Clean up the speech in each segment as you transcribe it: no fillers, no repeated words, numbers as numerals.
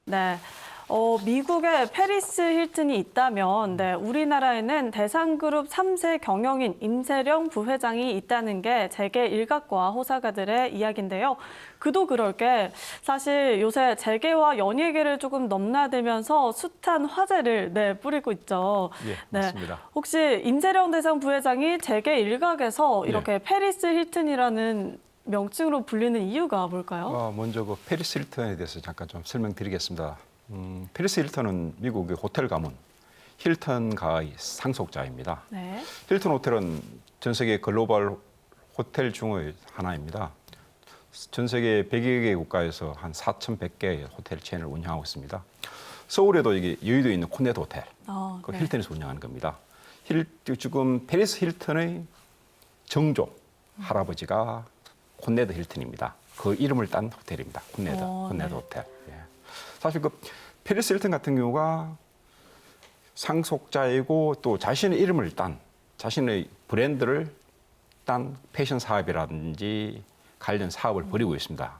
네. 미국에 페리스 힐튼이 있다면 우리나라에는 대상그룹 3세 경영인 임세령 부회장이 있다는 게 재계 일각과 호사가들의 이야기인데요. 그도 그럴 게 사실 요새 재계와 연예계를 조금 넘나들면서 숱한 화제를 뿌리고 있죠. 예, 맞습니다. 혹시 임세령 대상 부회장이 재계 일각에서 이렇게 페리스 힐튼이라는 명칭으로 불리는 이유가 뭘까요? 먼저 그 페리스 힐튼에 대해서 잠깐 좀 설명드리겠습니다. 페리스 힐튼은 미국의 호텔 가문 힐튼가의 상속자입니다. 네. 힐튼 호텔은 전 세계 글로벌 호텔 중의 하나입니다. 전 세계 100여 개 국가에서 한 4,100개의 호텔 체인을 운영하고 있습니다. 서울에도 이게 여의도에 있는 콘네트 호텔, 그 네. 힐튼에서 운영하는 겁니다. 지금 페리스 힐튼의 정조 할아버지가 콘네트 힐튼입니다. 그 이름을 딴 호텔입니다. 콘네트 네. 호텔. 예. 사실 그 페리스 힐튼 같은 경우가 상속자이고 또 자신의 이름을 딴 자신의 브랜드를 딴 패션 사업이라든지 관련 사업을 벌이고 있습니다.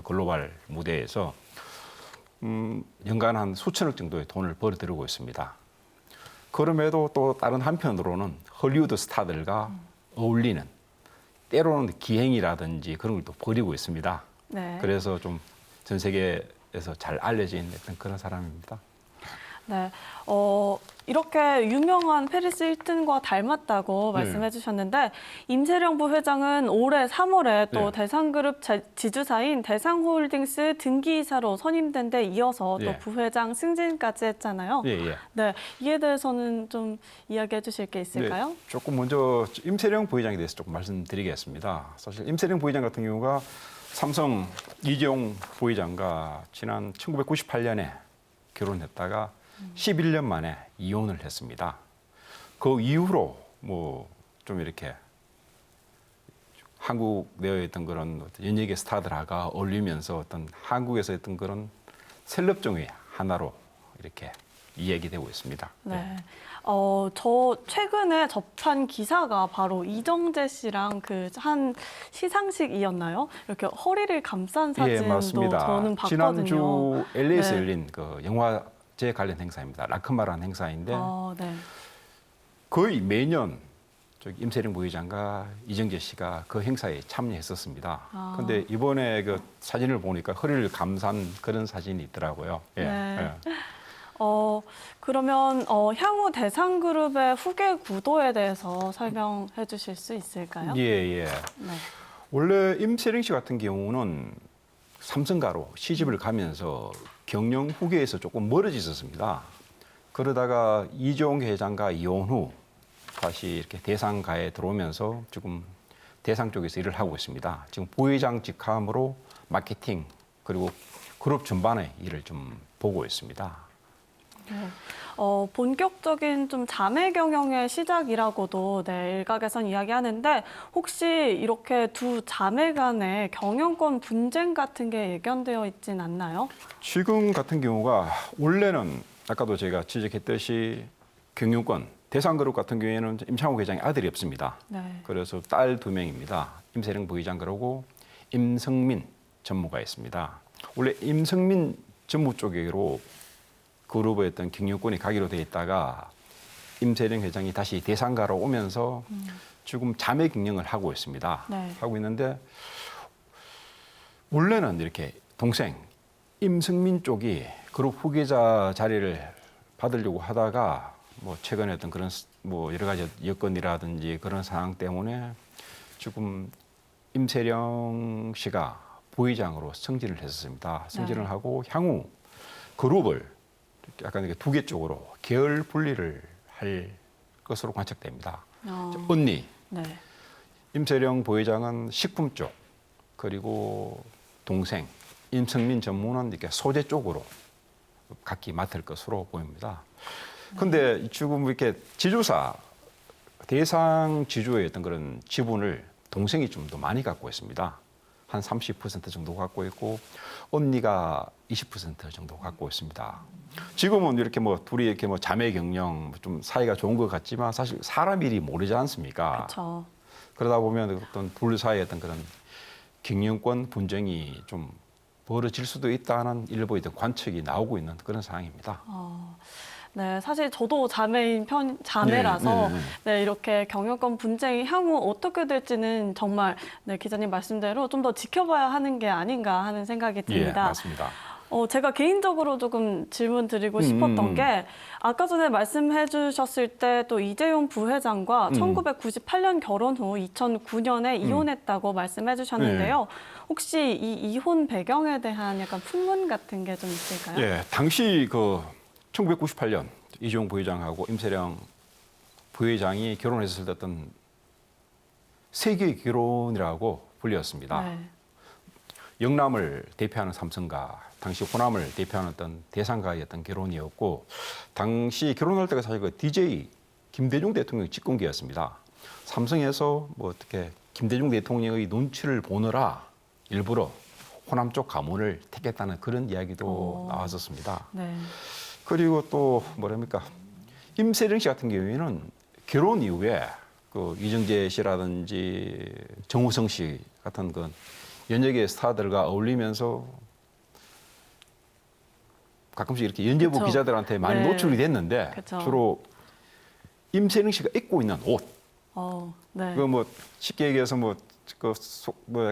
글로벌 무대에서 연간 한 수천억 정도의 돈을 벌어들이고 있습니다. 그럼에도 또 다른 한편으로는 헐리우드 스타들과 어울리는 때로는 기행이라든지 그런 걸 또 벌이고 있습니다. 네. 그래서 좀 전 세계에서 잘 알려져 있는 그런 사람입니다. 네, 이렇게 유명한 페리스 힐튼과 닮았다고 말씀해 주셨는데 임세령 부회장은 올해 3월에 또 대상그룹 지주사인 대상홀딩스 등기이사로 선임된 데 이어서 또 부회장 승진까지 했잖아요. 네, 이에 대해서는 좀 이야기해 주실 게 있을까요? 네, 조금 먼저 임세령 부회장에 대해서 조금 말씀드리겠습니다. 사실 임세령 부회장 같은 경우가 삼성 이재용 부회장과 지난 1998년에 결혼했다가 11년 만에 이혼을 했습니다. 그 이후로 뭐 좀 이렇게 한국 내에 있던 그런 연예계 스타들하고 어울리면서 어떤 한국에서 했던 그런 셀럽 중의 하나로 이렇게 이야기되고 있습니다. 네. 저 최근에 접한 기사가 바로 이정재 씨랑 그 한 시상식이었나요? 이렇게 허리를 감싼 사진도 맞습니다. 저는 봤거든요. 지난주 LA에서 열린 그 영화제 관련 행사입니다. 라크마라는 행사인데 네. 거의 매년 임세령 부회장과 이정재 씨가 그 행사에 참여했었습니다. 그런데 이번에 그 사진을 보니까 허리를 감싼 그런 사진이 있더라고요. 네. 그러면 향후 대상그룹의 후계 구도에 대해서 설명해 주실 수 있을까요? 예. 네. 원래 임세령 씨 같은 경우는 삼성가로 시집을 가면서 경영 후계에서 조금 멀어졌었습니다. 그러다가 이종 회장과 이혼 후 다시 이렇게 대상가에 들어오면서 지금 대상 쪽에서 일을 하고 있습니다. 지금 부회장 직함으로 마케팅 그리고 그룹 전반의 일을 좀 보고 있습니다. 네. 본격적인 좀 자매 경영의 시작이라고도 일각에선 이야기하는데 혹시 이렇게 두 자매 간의 경영권 분쟁 같은 게 예견되어 있진 않나요? 지금 같은 경우가 원래는 아까도 제가 지적했듯이 경영권 대상그룹 같은 경우에는 임창호 회장의 아들이 없습니다. 네. 그래서 딸 2명입니다. 임세령 부회장 그러고 임성민 전무가 있습니다. 원래 임성민 전무 쪽으로 그룹의 어떤 경영권이 가기로 돼 있다가 임세령 회장이 다시 대상가로 오면서 지금 자매 경영을 하고 있습니다. 네. 하고 있는데 원래는 이렇게 동생 임성민 쪽이 그룹 후계자 자리를 받으려고 하다가 뭐 최근에 어떤 그런 뭐 여러 가지 여건이라든지 그런 상황 때문에 지금 임세령 씨가 부회장으로 승진을 했었습니다. 승진을 하고 향후 그룹을 약간 이렇게 두 개 쪽으로 계열 분리를 할 것으로 관측됩니다. 언니 네. 임세령 부회장은 식품 쪽 그리고 동생 임성민 전무는 이렇게 소재 쪽으로 각기 맡을 것으로 보입니다. 그런데 지금 이렇게 지주사 대상 지주의 어떤 그런 지분을 동생이 좀 더 많이 갖고 있습니다. 한 30% 정도 갖고 있고 언니가 20% 정도 갖고 있습니다. 지금은 이렇게 뭐 둘이 이렇게 뭐 자매 경영 좀 사이가 좋은 것 같지만 사실 사람 일이 모르지 않습니까? 그렇죠. 그러다 보면 어떤 둘 사이의 어떤 그런 경영권 분쟁이 좀 벌어질 수도 있다는 일부의 어떤 관측이 나오고 있는 그런 상황입니다. 네, 사실 저도 자매라서 네, 네, 네, 이렇게 경영권 분쟁이 향후 어떻게 될지는 정말 네, 기자님 말씀대로 좀 더 지켜봐야 하는 게 아닌가 하는 생각이 예, 듭니다. 맞습니다. 제가 개인적으로 조금 질문 드리고 싶었던 게 아까 전에 말씀해 주셨을 때 또 이재용 부회장과 1998년 결혼 후 2009년에 이혼했다고 말씀해 주셨는데요. 혹시 이 이혼 배경에 대한 약간 풍문 같은 게 좀 있을까요? 예, 당시 그 1998년 이재용 부회장하고 임세령 부회장이 결혼했을 때 어떤 세계 결혼이라고 불렸습니다. 네. 영남을 대표하는 삼성가, 당시 호남을 대표하는 어떤 대상가의 어떤 결혼이었고, 당시 결혼할 때가 사실 그 DJ 김대중 대통령 집권기였습니다. 삼성에서 뭐 어떻게 김대중 대통령의 눈치를 보느라 일부러 호남 쪽 가문을 택했다는 그런 이야기도 나왔었습니다. 네. 그리고 또 뭐랍니까 임세령 씨 같은 경우에는 결혼 이후에 그 이정재 씨라든지 정우성 씨 같은 그 연예계 스타들과 어울리면서 가끔씩 이렇게 연예부 그쵸. 기자들한테 많이 네. 노출이 됐는데 그쵸. 주로 임세령 씨가 입고 있는 옷, 네. 그 뭐 쉽게 얘기해서 뭐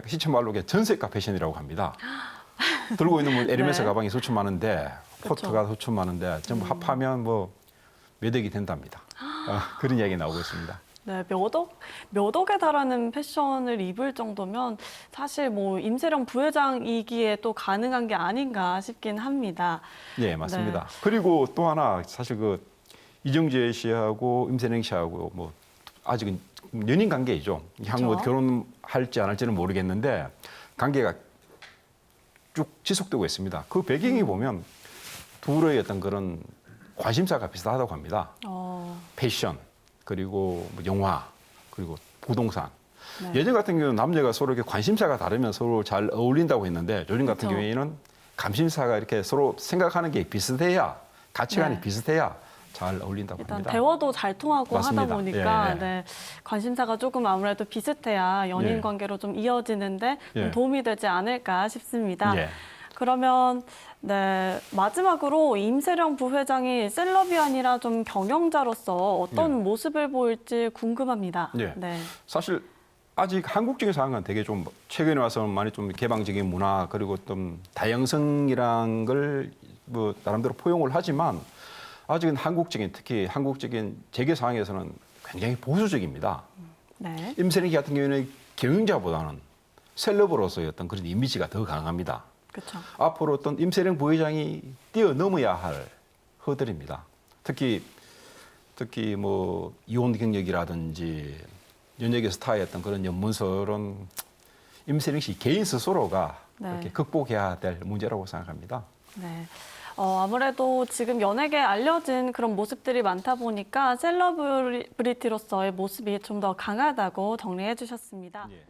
시체말로 전세가 패션이라고 합니다. 들고 있는 뭐 에르메스 네. 가방이 수천 많은데 그쵸. 코트가 수천 많은데 전부 합하면 뭐 몇 억이 된답니다. 그런 이야기 나오고 있습니다. 네, 몇 억에 달하는 패션을 입을 정도면 사실 뭐 임세령 부회장이기에 또 가능한 게 아닌가 싶긴 합니다. 예, 맞습니다. 그리고 또 하나 사실 그 이정재 씨하고 임세령 씨하고 뭐 아직은 연인 관계이죠. 향후 그렇죠. 결혼할지 안 할지는 모르겠는데 관계가 쭉 지속되고 있습니다. 그 배경이 보면 둘의 어떤 그런 관심사가 비슷하다고 합니다. 패션, 그리고 뭐 영화, 그리고 부동산. 네. 예전 같은 경우는 남녀가 서로 이렇게 관심사가 다르면 서로 잘 어울린다고 했는데 요즘 같은 그렇죠. 경우에는 감심사가 이렇게 서로 생각하는 게 비슷해야 가치관이 네. 비슷해야 잘 어울린다고 일단 합니다. 대화도 잘 통하고 맞습니다. 하다 보니까 예, 예. 네, 관심사가 조금 아무래도 비슷해야 연인 예. 관계로 좀 이어지는데 좀 예. 도움이 되지 않을까 싶습니다. 예. 그러면 네, 마지막으로 임세령 부회장이 셀럽이 아니라 좀 경영자로서 어떤 예. 모습을 보일지 궁금합니다. 예. 네. 사실 아직 한국적인 상황은 되게 좀 최근에 와서 많이 좀 개방적인 문화 그리고 좀 다양성이란 걸 뭐 나름대로 포용을 하지만 아직은 한국적인 특히 한국적인 재계 상황에서는 굉장히 보수적입니다. 네. 임세령 같은 경우에는 경영자보다는 셀럽으로서의 어떤 그런 이미지가 더 강합니다. 그렇죠. 앞으로 어떤 임세령 부회장이 뛰어넘어야 할 허들입니다. 특히 뭐 이혼 경력이라든지 연예계 스타의 어떤 그런 연문설은 임세령 씨 개인 스스로가 네. 이렇게 극복해야 될 문제라고 생각합니다. 네. 아무래도 지금 연예계에 알려진 그런 모습들이 많다 보니까 셀러브리티로서의 모습이 좀 더 강하다고 정리해 주셨습니다. 예.